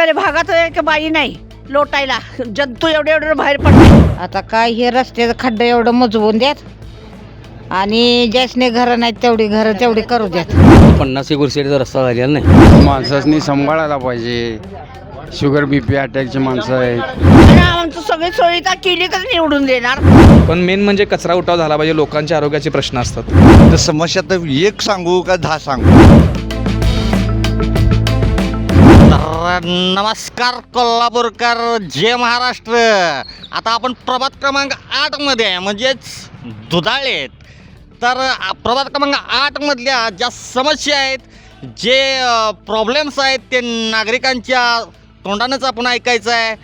सांगायला भागात एक बाई नाही लोटायला, जंतू एवढे एवढे बाहेर पडले. आता काय हे रस्त्याचं खड्डं एवढं मजवून द्यात आणि ज्यासने घरं नाहीत तेवढी घरं तेवढी करू द्यात. 50 वर्षाचा रस्ता झालेला नाही. माणसांनी सांभाळायला पाहिजे. शुगर बीपी अटॅकची माणसं आहेत. आणि आमचं सगळी सोयीता केली तर निवडून देणार. पण मेन म्हणजे कचरा उठाव झाला पाहिजे. लोकांच्या आरोग्याचे प्रश्न असतात. तर समस्या तर एक सांगू का 10 सांगू? नमस्कार कोल्हापूरकर, जय महाराष्ट्र. आता आपण प्रभात क्रमांक 8 मध्ये आहे, म्हणजेच दुधाळेत. तर प्रभात क्रमांक 8 मधल्या ज्या समस्या आहेत, जे प्रॉब्लेम्स आहेत, ते नागरिकांच्या तोंडानंच आपण ऐकायचं आहे.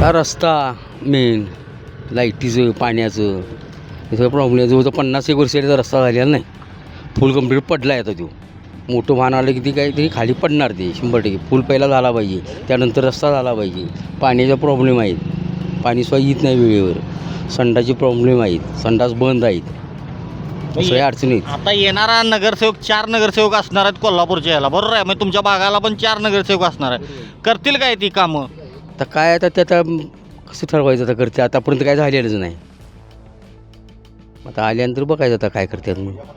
हा रस्ता मेन, लाईटीचं, पाण्याचं हे सगळं प्रॉब्लेम. जवळजवळ 50 वर्षाचा रस्ता झालेला नाही. फुल कंप्लीट पडला आहे आता तो. मोठं वाहन आलं की ती काहीतरी खाली पडणार ते 100%. फुल पहिला झाला पाहिजे, त्यानंतर रस्ता झाला पाहिजे. पाण्याचा प्रॉब्लेम आहेत, पाणी सोय येत नाही वेळेवर. संडासचे प्रॉब्लेम आहेत, संडास बंद आहेत, सगळ्या अडचणी आहेत. आता येणारा नगरसेवक 4 नगरसेवक असणार आहेत कोल्हापूरच्या याला, बरोबर आहे? म्हणजे तुमच्या भागाला पण 4 नगरसेवक असणार आहे. करतील काय ती कामं? आता काय आता ते आता कसं ठरवायचं आता करते. आतापर्यंत काय झालेलंच नाही. आता आल्यानंतर बघायचं आता काय करतात. मग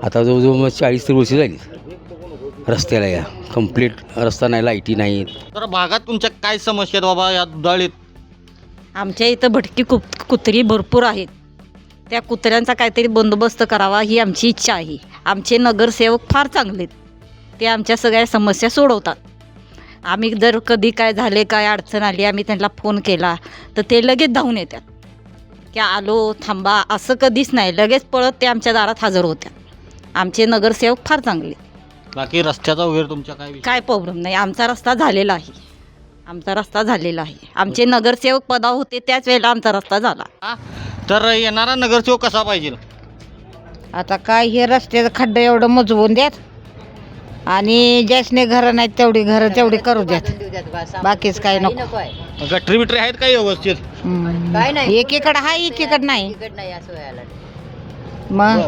आता जवळजवळ 40 वर्ष झाली रस्त्याला. या कंप्लीट रस्ता नाही, लाईटी नाहीत. तर भागात तुमच्या काय समस्या आहेत बाबा या दुधाळीत? आमच्या इथं भटकी कुत्री भरपूर आहेत. त्या कुत्र्यांचा काहीतरी बंदोबस्त करावा ही आमची इच्छा आहे. आमचे नगरसेवक फार चांगले आहेत, ते आमच्या सगळ्या समस्या सोडवतात. आम्ही जर कधी काय झाले, काय अडचण आली, आम्ही त्यांना फोन केला तर ते लगेच धावून येतात की आलो, थांबा, असं कधीच नाही. लगेच पळत ते आमच्या दारात हजर होत्या. आमचे नगरसेवक फार चांगले. बाकी रस्त्याचा वगैरे तुमच्या काय विषय? काय प्रॉब्लेम नाही. आमचा रस्ता झालेला आहे, आमचा रस्ता झालेला आहे. आमचे नगरसेवक पदावर होते त्याच वेळेला आमचा रस्ता झाला. तर येणारा नगरसेवक कसा पाहिजे? आता काय हे रस्त्याचं खड्डं एवढं मजवून द्यात आणि ज्यासने घरं नाहीत तेवढी घरं तेवढी करू द्यात. बाकीच काय नको. गटरी बिटरी आहेत काही व्यवस्थित? एकीकडं आहे, एकीकडं नाही. मग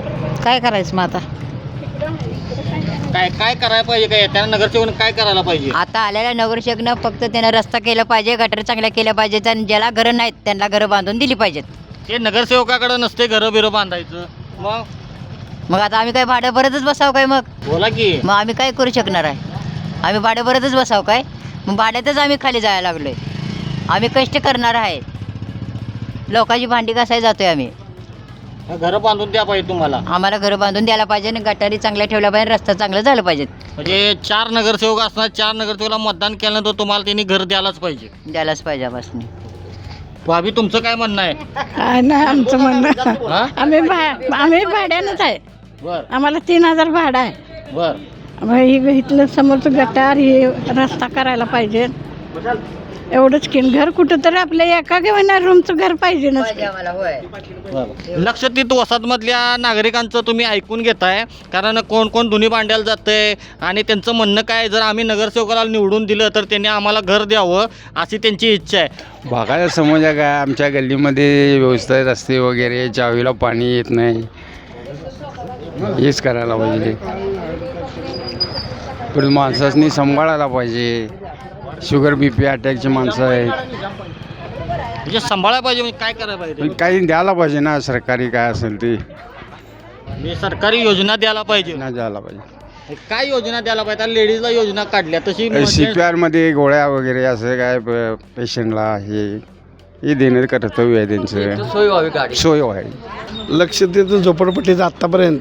काय करायचं? मग आता काय काय करायला पाहिजे? काय येत्याला नगरसेवक काय करायला पाहिजे? आता आलेल्या नगरसेवकनं फक्त त्यानं रस्ता केला पाहिजे, गटर चांगल्या केल्या पाहिजेत आणि ज्याला घरं नाहीत त्यांना घरं बांधून दिली पाहिजेत. ते नगरसेवकाकडे नसते घरं बिरं बांधायचं. मग आता आम्ही काय भाडं भरतच बसावं काय? मग बोला की. मग आम्ही काय करू शकणार आहे? आम्ही भाडं भरतच बसावं काय? मग भाड्यातच आम्ही खाली जायला लागलोय. आम्ही कष्ट करणार आहे, लोकांची भांडी घासायला जातोय आम्ही. घरं बांधून द्या पाहिजे तुम्हाला. आम्हाला घरं बांधून द्यायला पाहिजे आणि गटारी चांगल्या ठेवल्या पाहिजे, रस्ता चांगलं झालं पाहिजे. म्हणजे 4 नगरसेवक असणार, 4 नगरसेवकाला मतदान केल्यानंतर तुम्हाला त्यांनी घर द्यायलाच पाहिजे. द्यायलाच पाहिजे आम्हाला. भाभी तुमचं काय म्हणणं आहे? काय नाही आमचं म्हणणं. हा? आम्ही भाड्यानंच आहे. बर आम्हाला 3000 भाडं आहे. बर. इथलं समोरचं गटार हे रस्ता करायला पाहिजे. एवढंच की घर कुठं तरी आपल्या एका घेणार रूमचं घर पाहिजे ना. लक्षात वसाहतमधल्या नागरिकांचं तुम्ही ऐकून घेताय, कारण कोण कोण धुनी भांड्याला जातंय आणि त्यांचं म्हणणं काय, जर आम्ही नगरसेवकाला निवडून दिलं तर त्यांनी आम्हाला घर द्यावं अशी त्यांची इच्छा आहे. बघायला समजा काय, आमच्या गल्लीमध्ये व्यवस्था रस्ते वगैरे, चावीला पाणी येत नाही, हेच करायला पाहिजे. पण माणसांनी सांभाळायला पाहिजे. शुगर बीपी अटॅकची माणसं आहेत. म्हणजे सांभाळायला पाहिजे. म्हणजे काय करायला पाहिजे? पण काही द्यायला पाहिजे ना, सरकारी काय असेल ते म्हणजे सरकारी योजना द्यायला पाहिजे. ना द्यायला पाहिजे. काय योजना द्यायला पाहिजे? लेडीजला योजना काढल्या तशी CPR मध्ये गोळ्या वगैरे असं काय पेशंटला हे देण्याचं कर्तव्य आहे त्यांचं. सोय व्हावी, गाडी सोय व्हावी. लक्ष देतो झोपडपट्टीचं. आत्तापर्यंत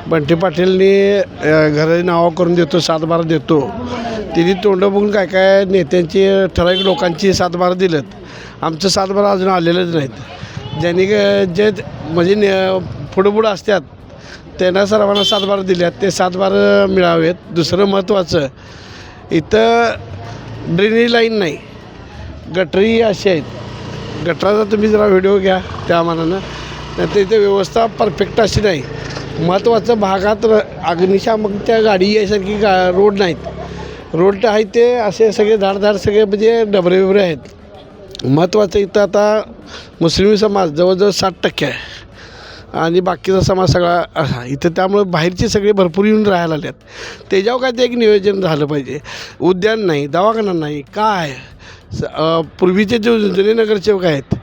बंटी पाटीलनी घरं नावं करून देतो, 7-12 देतो. तिने तोंड बघून काय काय नेत्यांची, ठराविक लोकांची 7-12 दिलेत. आमचं 7-12 अजून आलेलेच नाहीत. ज्यांनी जे म्हणजे पुढं असतात त्यांना सर्वांना 7-12 दिल्यात, ते 7-12 मिळावेत. दुसरं महत्त्वाचं, इथं ड्रेनेज लाईन नाही, गटरी अशी आहेत. गटराचा तुम्ही जरा व्हिडिओ घ्या त्या मानानं. नाही तर इथे व्यवस्था परफेक्ट अशी नाही. महत्त्वाचं भागात अग्निशामकच्या गाडी यासारखी रोड नाहीत. रोड आहेत ते असे सगळे धाडधाड सगळे म्हणजे डबरे बिबरे आहेत. महत्त्वाचं इथं आता मुस्लिम समाज जवळजवळ 60% आहे. आणि बाकीचा समाज सगळा इथं, त्यामुळे बाहेरचे सगळे भरपूर येऊन राहायला आले आहेत. त्याच्यावर काय ते एक नियोजन झालं पाहिजे. उद्यान नाही, दवाखाना नाही, काय पूर्वीचे जे जुने नगरसेवक आहेत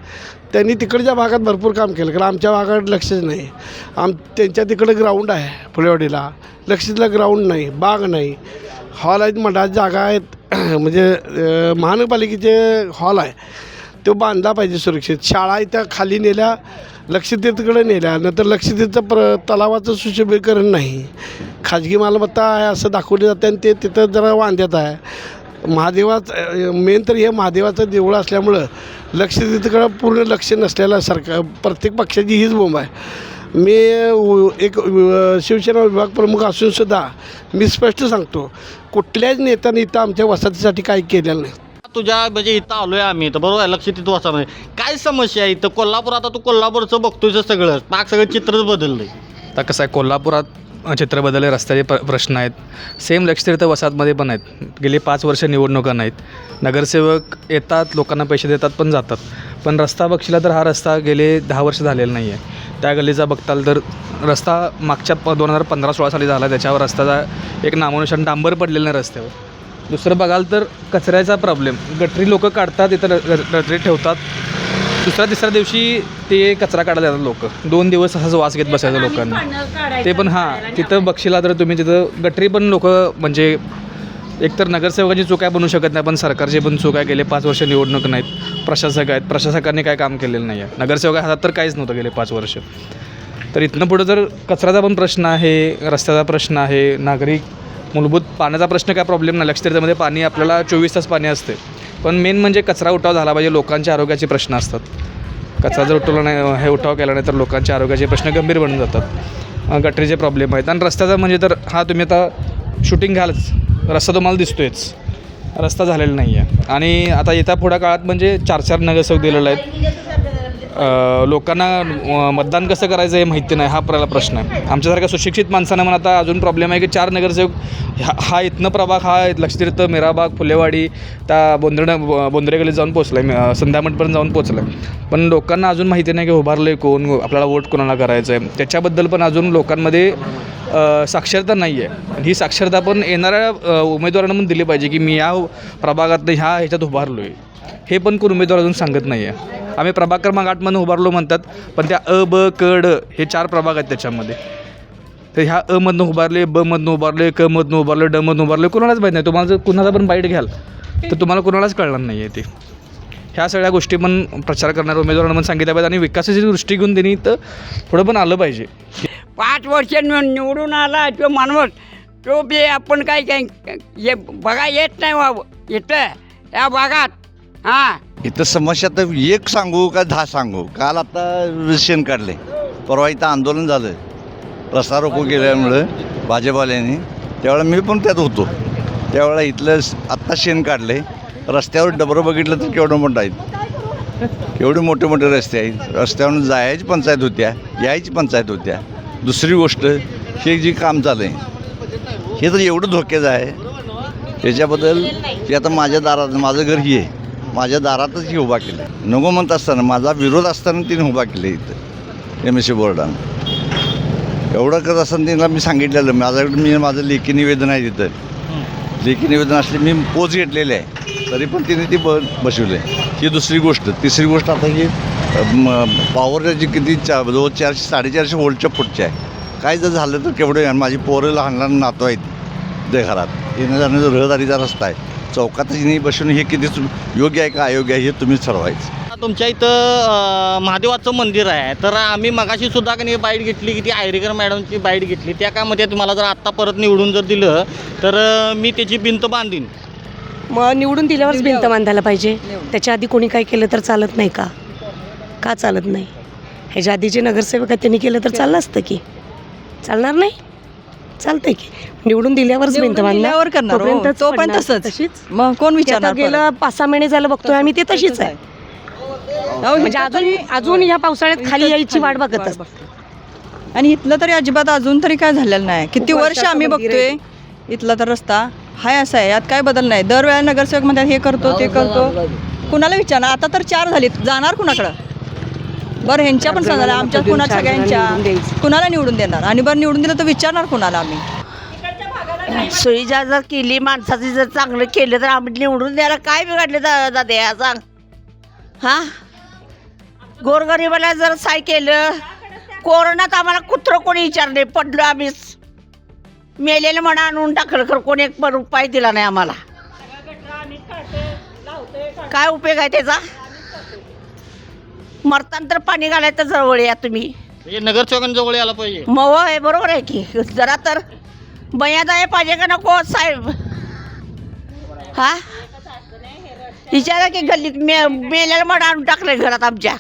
त्यांनी तिकडच्या भागात भरपूर काम केलं, कारण आमच्या भागात लक्षच नाही. त्यांच्या तिकडं ग्राउंड आहे फुलेवाडीला, लक्षातला ग्राउंड नाही, बाग नाही, हॉल आहेत, मठात जागा आहेत, म्हणजे महानगरपालिकेचे हॉल आहे, तो बांधला पाहिजे सुरक्षित. शाळा इथं खाली नेल्या, लक्षतीर्थकडे नेल्या, नंतर लक्षतीर्थचं तलावाचं सुशोभीकरण नाही, खाजगी मालमत्ता आहे असं दाखवले जाते आणि ते तिथं जरा वांद्यात आहे. महादेवाचं मेन तर हे महादेवाचं देऊळ असल्यामुळं लक्षतीर्थकडं पूर्ण लक्ष नसलेलं सरकार, प्रत्येक पक्षाची हीच बोंब आहे. मी एक शिवसेना विभाग प्रमुख असूनसुद्धा मी स्पष्ट सांगतो, कुठल्याच नेत्याने इथं आमच्या वसाहतीसाठी काही केलेलं नाही. तुझ्या म्हणजे इथं आलो आहे आम्ही, तर बरोबर आहे, लक्ष तिथं वाचामध्ये काय समस्या आहे इथं कोल्हापूर? आता तू कोल्हापूरचं बघतोय सगळं, पाक सगळं चित्रच बदललं आहे. आता कसं आहे, कोल्हापुरात चित्र बदलले, रस्त्याचे प्रश्न आहेत. सेम लक्षतीर्थ वसाहतमध्ये पण आहेत. गेली 5 वर्ष निवडणुका नाहीत, नगरसेवक येतात, लोकांना पैसे देतात पण जातात. पण रस्ता बघशीला तर हा रस्ता गेले 10 वर्ष झालेला नाही आहे. त्या गल्लीचा बघताल तर रस्ता मागच्या 2015-16 साली झाला, त्याच्यावर रस्त्याचा एक नामोनिशाण डांबर पडलेलं नाही रस्त्यावर. दुसरं बघाल तर कचऱ्याचा प्रॉब्लेम, गटरी लोक काढतात, इथं गटरी ठेवतात, दुसऱ्या तिसऱ्या दिवशी ते कचरा काढायला जातात लोक. 2 दिवस असाच वास घेत बसायचं लोकांना. ते पण हां, तिथं बघशीला तर तुम्ही तिथं गटरी पण लोक, म्हणजे एकतर नगरसेवकाची चूक आहे बनू शकत नाही, पण सरकारची पण चूक आहे. गेले 5 वर्ष निवडणूक नाहीत, प्रशासक आहेत, प्रशासकांनी काय काम केलेलं नाही आहे. नगरसेवका हातात तर काहीच नव्हतं गेले 5 वर्ष. तर इथनं पुढं जर कचऱ्याचा पण प्रश्न आहे, रस्त्याचा प्रश्न आहे, नागरिक मूलभूत पाण्याचा प्रश्न काय प्रॉब्लेम नाही. लक्षतीर्थामध्ये पाणी आपल्याला 24 तास पाणी असते, पण मेन म्हणजे कचरा उठाव झाला पाहिजे. लोकांच्या आरोग्याचे प्रश्न असतात. कचरा जर उठवला नाही, हे उठाव केला नाही तर लोकांच्या आरोग्याचे प्रश्न गंभीर बनून जातात. गटरीचे प्रॉब्लेम आहेत. आणि रस्त्याचा म्हणजे तर हा तुम्ही आता शूटिंग घ्यालच, रस्ता तुम्हाला दिसतोयच, रस्ता झालेला नाही आहे. आणि आता येत्या पुढ्या काळात म्हणजे 4-4 नगरसेवक दिलेले आहेत. लोकांना मतदान कसं करायचं हे माहिती नाही, हा पहिला प्रश्न आहे. आमच्यासारख्या सुशिक्षित माणसांना पण आता अजून प्रॉब्लेम आहे की 4 नगरसेवक हा इथनं प्रभाग, हा लक्षतीर्थ, मीराबाग, फुलेवाडी, त्या बोंद्रे गल्लीत जाऊन पोचला आहे, संध्यामठपर्यंत जाऊन पोचला आहे. पण लोकांना अजून माहिती नाही की उभारलं आहे कोण, आपल्याला वोट कोणाला करायचं आहे, त्याच्याबद्दल पण अजून लोकांमध्ये साक्षरता नाही आहे. ही साक्षरता पण येणाऱ्या उमेदवारांना पण दिली पाहिजे की मी या प्रभागात ह्याच्यात उभारलो आहे. हे पण कोण उमेदवार अजून सांगत नाही आहे. आम्ही प्रभाग क्रमांक 8 उभारलो म्हणतात, पण त्या अ, ब, क, ड हे 4 प्रभाग आहेत त्याच्यामध्ये. तर ह्या अ मधनं उभारले, ब मधनं उभारले, क मधनं उभारले, ड मधनं उभारले, कोणालाच माहीत नाही. तुम्हाला जर कुणाचा पण बाईट घ्याल तर तुम्हाला कोणालाच कळणार नाही आहे ते. ह्या सगळ्या गोष्टी पण प्रचार करणाऱ्या उमेदवारांना पण सांगितल्या पाहिजे आणि विकासाची दृष्टी घेऊन त्यांनी तर पुढं पण आलं पाहिजे. 5 वर्ष निवडून आला तो माणूस, तो बी आपण काय हे बघा येत नाही व्हावं इथं या भागात. हां, इथं समस्या तर एक सांगू का 10 सांगू. काल आता शेण काढले, परवा इथं आंदोलन झालं, रस्ता रोको केल्यामुळं भाजपवाल्यांनी, त्यावेळेला मी पण त्यात होतो. त्यावेळेला इथलं आत्ता शेण काढले, रस्त्यावर डबरं बघितलं तर केवढं मोठं आहेत, केवढे मोठे मोठे रस्ते आहेत. रस्त्यावरून जायची पंचायत होत्या, यायची पंचायत होत्या. दुसरी गोष्ट, हे जे काम चालू आहे हे तर एवढं धोक्याचं आहे, त्याच्याबद्दल ते आता माझ्या दारात, माझं घर ही आहे, माझ्या दारातच हे उभा केलं. नको म्हणत असताना, माझा विरोध असताना तिने उभा केलं इथं MSC बोर्डानं. एवढं करत असताना तिला मी सांगितलेलं, माझ्याकडे माझं लेखी निवेदन आहे तिथं. लेखी निवेदन असले मी पोच घेतलेले आहे, तरी पण तिने ती बसवले. ही दुसरी गोष्ट. तिसरी गोष्ट, आता ही पॉवरची किती 400-450 वोल्टच्या पुढच्या आहे. काय जर झालं तर केवढं, माझी पोरं लहान लहान नातू आहेत ते घरात, येणं जाण्याचा रहदारीचा रस्ता आहे, चौकातच नाही बसून हे किती योग्य आहे का अयोग्य आहे हे तुम्हीच ठरवायचं. तुमच्या इथं महादेवाचं मंदिर आहे, तर आम्ही मगाशी सुद्धा की बाईट घेतली की ती आयरेकर मॅडमची बाईट घेतली. त्या काय म्हणते, तुम्हाला जर आत्ता परत निवडून जर दिलं तर मी त्याची भिंत बांधीन. मग निवडून दिल्यावरच भिंत बांधायला पाहिजे. त्याच्या आधी कोणी काय केलं तर चालत नाही का? का चालत नाही? ह्याच्या आधी जे नगरसेवक आहेत त्यांनी केलं तर चाललं असतं की? चालणार नाही? चालतंय की निवडून दिल्यावरच भिंत बांधल्यावर करणार, तो पण तशीच. मग कोण विचारणार? गेलं 5-6 महिने झालं बघतोय आम्ही, ते तशीच आहे. म्हणजे अजून ह्या पावसाळ्यात खाली यायची वाट बघत असतो. आणि इथलं तरी अजिबात अजून तरी काय झालेलं नाही. किती वर्ष आम्ही बघतोय इथला तर रस्ता हाय असा आहे, यात काय बदल नाही. दरवेळेला नगरसेवक म्हणतात हे करतो ते करतो, कुणाला विचारणार? आता तर 4 झालीत, जाणार कुणाकडं? बरं ह्यांच्या पण सांगायला आमच्या कुणा सगळ्यांच्या कुणाला निवडून देणार आणि बरं निवडून दिलं तर विचारणार कुणाला आम्ही. सोयीच्या जर केली माणसाची जर चांगलं केलं तर आम्ही निवडून द्यायला काय बिघडले दादे सांग. हां गोरगरिबाला जर साय केलं. कोरोनात आम्हाला कुत्रं कोणी विचारले पडलो आम्हीच. मेलेलं म्हणा आणून टाकलं खरं कोणी एक पण उपाय दिला नाही आम्हाला. काय उपयोग आहे त्याचा. मरताना तर पाणी घालायचं जवळ या तुम्ही. म्हणजे नगरसेवकांजवळ यायला पाहिजे. मग आहे बरोबर आहे की जरा तर बयादाय पाहिजे का नको साहेब. हा विचारा की गल्लीत मेलेलं मड आणून टाकलंय घरात आमच्या.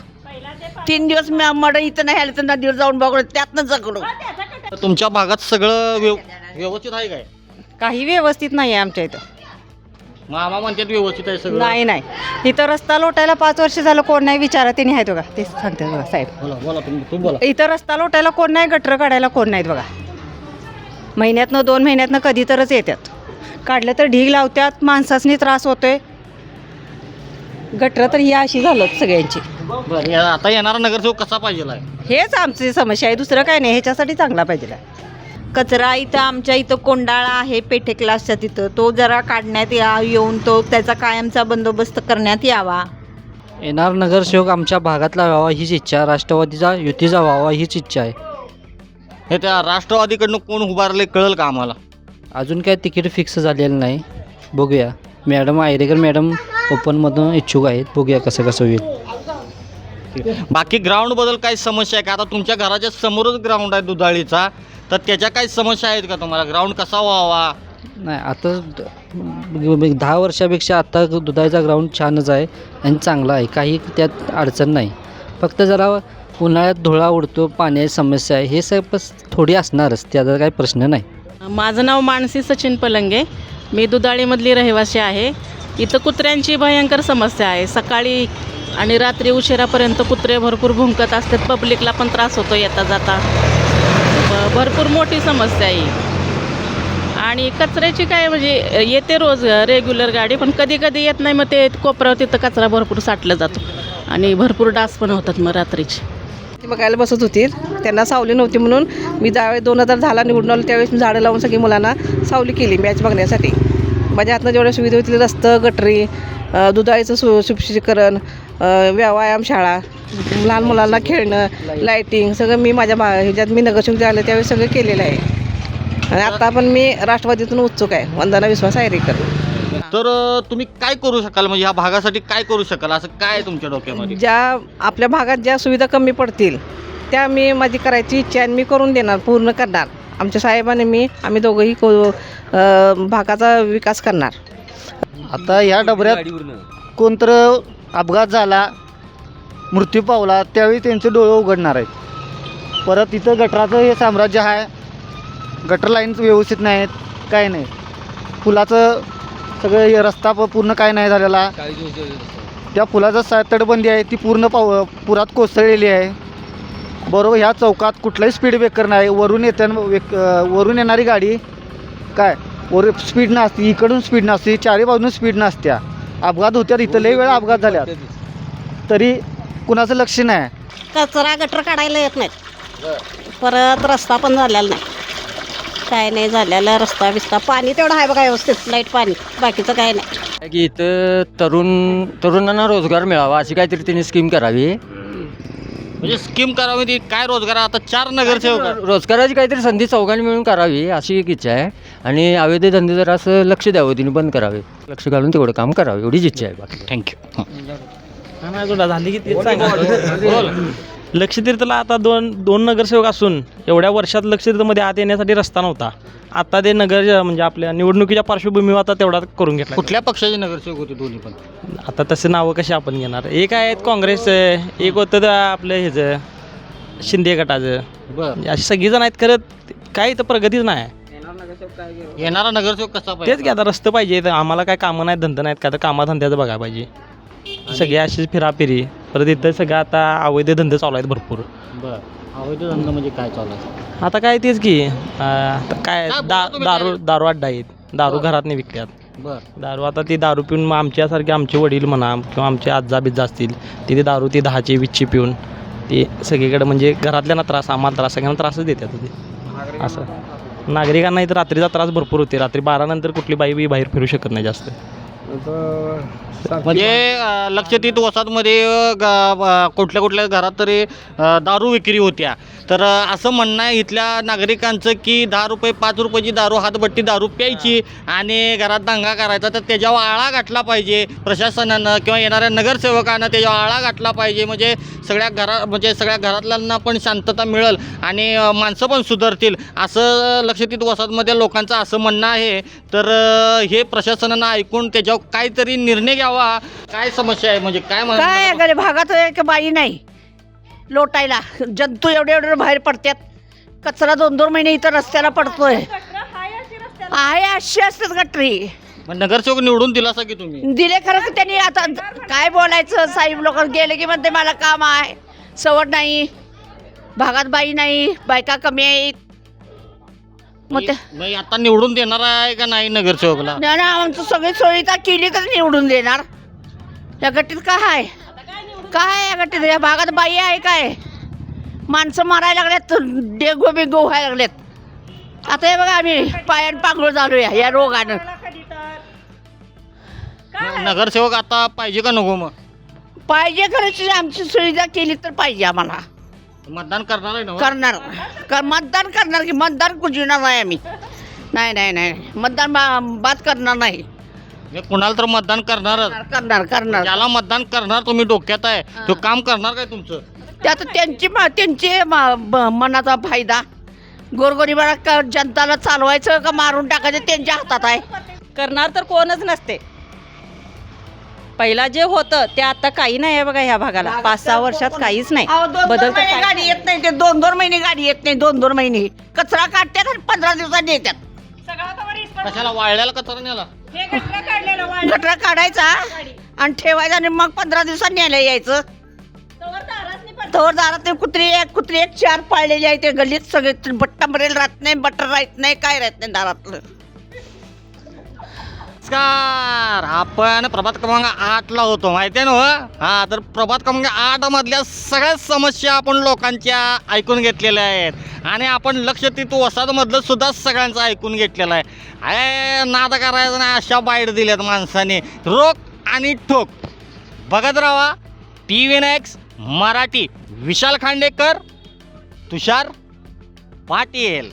3 दिवस मड इथं नाही आलं तर नदीवर जाऊन बघलो त्यातनं जगलो. तुमच्या भागात सगळं व्यवस्थित आहे काय? काही व्यवस्थित नाही आहे आमच्या इथं. मामा म्हणतात व्यवस्थित आहे सगळं. नाही नाही इथं रस्ता लोटायला 5 वर्ष झालं कोण नाही विचारा त्यांनी आहेत बघा ते सांगते बघा साहेब. बोला तुम्ही बोला. इथं रस्ता लोटायला कोण नाही गटर काढायला कोण नाहीत बघा. महिन्यातनं 2 महिन्यातनं कधी तरच येतात. काढलं तर ढीग लावतात माणसासनी त्रास होतोय. गटर तर ही अशी झालं सगळ्यांची. बरं आता येणारा नगरसेवक कसा पाहिजे आहे? हेच आमची समस्या आहे दुसरं काय नाही. ह्याच्यासाठी चांगला पाहिजे. कचरा इथं आमच्या इथं कोंडाळा आहे पेठे क्लासच्या तिथं तो जरा काढण्यात येऊन तो त्याचा कायमचा बंदोबस्त करण्यात यावा. येणार नगरसेवक आमच्या भागातला व्हावा हीच इच्छा. राष्ट्रवादीचा युतीचा व्हावा हीच इच्छा आहे. हे त्या राष्ट्रवादीकडनं कोण उभारले कळेल का आम्हाला? अजून काय तिकीट फिक्स झालेलं नाही. बघूया. मॅडम आयरेकर मॅडम ओपनमधून इच्छुक आहेत. बघूया कसं कसं होईल. बाकी ग्राउंड बद्दल काही समस्या आहे का? आता तुमच्या घराच्या समोरच ग्राउंड आहे दुधाळीचा तर त्याच्या काही समस्या आहेत का तुम्हाला? ग्राउंड कसा व्हावा? नाही आता 10 वर्षापेक्षा आता दुधाचा ग्राउंड छानच आहे आणि चांगला आहे. काही त्यात अडचण नाही. फक्त जरा उन्हाळ्यात धुळा उडतो पाण्याची समस्या आहे. हे सगळं थोडी असणारच त्याचा काही प्रश्न नाही. माझं नाव मानसी सचिन पलंगे. मी दुधाळीमधली रहिवासी आहे. इथं कुत्र्यांची भयंकर समस्या आहे. सकाळी आणि रात्री उशिरापर्यंत कुत्रे भरपूर भुंकत असतात. पब्लिकला पण त्रास होतो येता जाता. भरपूर मोठी समस्या आहे. आणि कचऱ्याची काय म्हणजे येते रोज रेग्युलर गाडी पण कधी कधी येत नाही. मग ते कोपऱ्यावर तिथं कचरा भरपूर साठला जातो आणि भरपूर डास पण होतात मग रात्रीची. ती बघायला बसत होती त्यांना सावली नव्हती म्हणून मी ज्यावेळेस 2000 झाला निवडून आलो त्यावेळेस मी झाडं लावून सगळी मुलांना सावली केली मॅच बघण्यासाठी. माझ्या हातनं जेवढ्या सुविधा होतील रस्तं गटरी दुधाळीचं सुशुद्धीकरण व्यायाम शाळा लहान मुलांना खेळणं लाईटिंग सगळं मी माझ्या ह्याच्यात मी नगरसेवक झालं त्यावेळेस सगळं केलेलं आहे. आणि आता पण मी राष्ट्रवादीतून उत्सुक आहे. वंदना विश्वास आयरेकर. तर तुम्ही काय करू शकाल म्हणजे ह्या भागासाठी काय करू शकाल असं काय आहे तुमच्या डोक्यामध्ये? ज्या आपल्या भागात ज्या सुविधा कमी पडतील त्या मी माझी करायची इच्छा आहे. मी करून देणार पूर्ण करणार. आमच्या साहेबांनी आम्ही दोघंही भागाचा विकास करणार. आता ह्या डबऱ्यात कोणतं अपघात झाला मृत्यू पावला त्यावेळी त्यांचे डोळे उघडणार आहेत. परत इथं गटराचं हे साम्राज्य आहे. गटर लाईन्स व्यवस्थित नाहीत काय नाही. पुलाचं सगळं हे रस्ता पूर्ण काय नाही झालेला. त्या पुलाचं तटबंदी आहे ती पूर्ण पुरात कोसळलेली आहे. बरोबर ह्या चौकात कुठलाही स्पीड ब्रेकर नाही. वरून येणारी गाडी काय स्पीड नसते. इकडून स्पीड नसते. चारी बाजून स्पीड नसत्या. अपघात होत्यात. इथं लई वेळा अपघात झाल्यात तरी कुणाचं लक्ष नाही. कचरा गटर काढायला येत नाहीत. परत रस्ता पण झालेला नाही. काय नाही झालेला रस्ता बिस्ता. पाणी तेवढं आहे बघा व्यवस्थित लाईट पाणी बाकीचं काय नाही. की इथं तरुणांना रोजगार मिळावा अशी काहीतरी त्यांनी स्कीम करावी. म्हणजे स्कीम करावी ती काय रोजगार? आता 4 नगरसेवक रोजगाराची काहीतरी संधी चौघांनी मिळून करावी अशी एक इच्छा आहे. आणि अवैध धंदे जरा असं लक्ष द्यावं तिने बंद करावे. लक्ष घालून तेवढं काम करावं एवढीच इच्छा आहे. बाकी थँक्यू. झाली की ते लक्षतीर्थला आता दोन नगरसेवक असून एवढ्या वर्षात लक्षतीर्थमध्ये आत येण्यासाठी रस्ता नव्हता. आता ते नगर म्हणजे आपल्या निवडणुकीच्या पार्श्वभूमीवर आता तेवढा करून घेतला. कुठल्या पक्षाचे नगरसेवक होते दोन्ही पण? आता तसे नावं कशी आपण घेणार. एक आहेत काँग्रेस एक होतं आपलं ह्याचं शिंदे गटाचं. बरं अशी सगळीजण आहेत. करत काय इथं प्रगतीच नाही. येणारा नगरसेवक कसा पाहिजे? तेच की आता रस्ते पाहिजे. आम्हाला काय कामं नाहीत धंदे नाहीत का तर कामाधंद्याचं बघायला पाहिजे. सगळे अशीच फिराफिरी परत इथं सगळं आता अवैध धंदे चालू आहेत भरपूर. बरं अवैध धंदा म्हणजे काय चालू आहे? आता काय तेच की काय दारू अड्डा आहेत. दारू घरात नाही विकल्यात. बरं दारू आता ती दारू पिऊन मग आमच्यासारखे आमचे वडील म्हणा किंवा आमचे आजा बिज्जा असतील तिथे दारू ती 10ची 20ची पिऊन ते सगळीकडे म्हणजे घरातल्यांना त्रास, आम्हाला त्रास, सगळ्यांना त्रासच देतात ते असं. नागरिकांना इथं रात्रीचा त्रास भरपूर होते. रात्री 12 नंतर कुठली बाई बी बाहेर फिरू शकत नाही जास्त. म्हणजे लक्षातीत वसाहतमध्ये कुठल्या कुठल्या घरात तरी दारू विक्री होत्या. तर असं म्हणणं आहे इथल्या नागरिकांचं की 10 रुपये 5 रुपयाची दारू, हातभट्टी दारू प्यायची आणि घरात दंगा करायचा. तर त्याच्यावर आळा घातला पाहिजे प्रशासनानं किंवा येणाऱ्या नगरसेवकांना त्याच्यावर आळा घातला पाहिजे. म्हणजे सगळ्या घरातल्यांना पण शांतता मिळेल आणि माणसं पण सुधारतील असं लक्षातीत वसाहतमध्ये लोकांचं असं म्हणणं आहे. तर हे प्रशासनानं ऐकून त्याच्यावर काहीतरी निर्णय घ्यावा. काय समस्या आहे म्हणजे काय काय गरीब भागात एक बाई नाही लोटायला, जंतू एवढे बाहेर पडतात. कचरा 2-2 महिने इथं रस्त्याला पडतोय. आहे अशी असतात गटरी. नगरसेवक निवडून दिला की तुम्ही दिले खरं की त्यांनी आता काय बोलायचं. साहेब लोक गेले की म्हणते मला काम आहे, सवड नाही, भागात बाई नाही, बायका कमी आहेत. मग ते आता निवडून देणार आहे का नाही नगरसेवकला? नाही आमचं सगळी सोयीता केली तर निवडून देणार. या गटीत काय आहे, काय या गटीत या भागात बाई आहे काय? माणसं मारायला लागल्यात, डेंगू बिंगू व्हायला लागलेत. आता हे बघा आम्ही पायान पांघरूळ झालो या रोगानं. नगरसेवक आता पाहिजे का नको? मग पाहिजे खरंच, आमची सुविधा केली तर पाहिजे आम्हाला. मतदान करणार आहे ना? मतदान करणार की मतदान कुजविणार नाही आम्ही. नाही मतदान बाद करणार नाही. कुणाला तर मतदान करणार ज्याला मतदान करणार तुम्ही डोक्यात आहे तो काम करणार काय तुमचं? त्यात त्यांचे मनाचा फायदा. गोरगरिबाला जनताला चालवायचं का मारून टाकायचं त्यांच्या हातात आहे. करणार तर कोणच नसते. पहिला जे होतं ते आता काही नाही आहे बघा ह्या भागाला. 5-6 वर्षात काहीच नाही बदल. गाडी येत नाही, ते 2-2 महिने गाडी येत नाही. 2-2 महिने कचरा काढतात आणि 15 दिवसांनी येतात. कशाला वाळल्याला कचरा नेला? गटरा काढायचा आणि ठेवायचा आणि मग 15 दिवसांनी न्यायला यायचं. तवर दारात कुत्री एक 4 पाळलेली आहे. ते गल्लीत सगळे बट्टा मरेल राहत नाही, बटर राहत नाही, काय राहत नाही दारातलं. नमस्कार, आपण प्रभात क्रमांक 8ला होतो माहिती आहे ना? हां, तर प्रभात क्रमांक 8 मधल्या सगळ्या समस्या आपण लोकांच्या ऐकून घेतलेल्या आहेत आणि आपण लक्षातीत वसाहतमधलं सुद्धा सगळ्यांचं ऐकून घेतलेलं आहे. नाद करायचं नाही अशा बाईट दिल्यात माणसाने. रोक आणि ठोक बघत राहा TVNX मराठी. विशाल खांडेकर, तुषार पाटील.